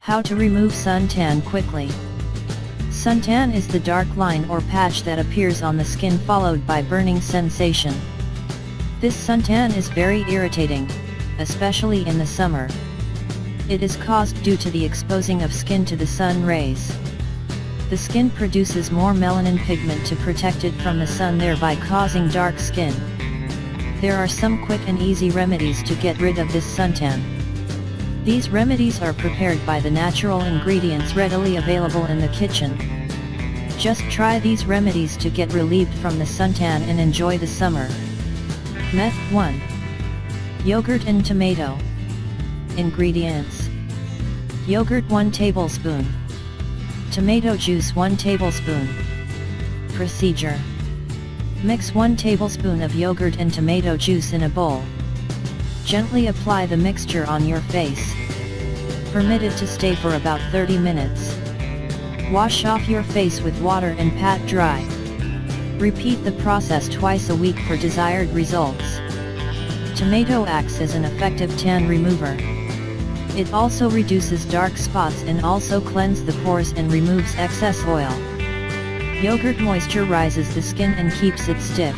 How to remove suntan quickly. Suntan is the dark line or patch that appears on the skin followed by burning sensation. This suntan is very irritating, especially in the summer. It is caused due to the exposing of skin to the sun rays. The skin produces more melanin pigment to protect it from the sun, thereby causing dark skin. There are some quick and easy remedies to get rid of this suntan. These remedies are prepared by the natural ingredients readily available in the kitchen. Just try these remedies to get relieved from the suntan and enjoy the summer. Method 1. Yogurt and tomato. Ingredients: yogurt 1 tablespoon, tomato juice 1 tablespoon. Procedure: mix 1 tablespoon of yogurt and tomato juice in a bowl. Gently apply the mixture on your face. Permit it to stay for about 30 minutes. Wash off your face with water and pat dry. Repeat the process twice a week for desired results. Tomato acts as an effective tan remover. It also reduces dark spots and also cleanses the pores and removes excess oil. Yogurt moisturizes the skin and keeps it stiff.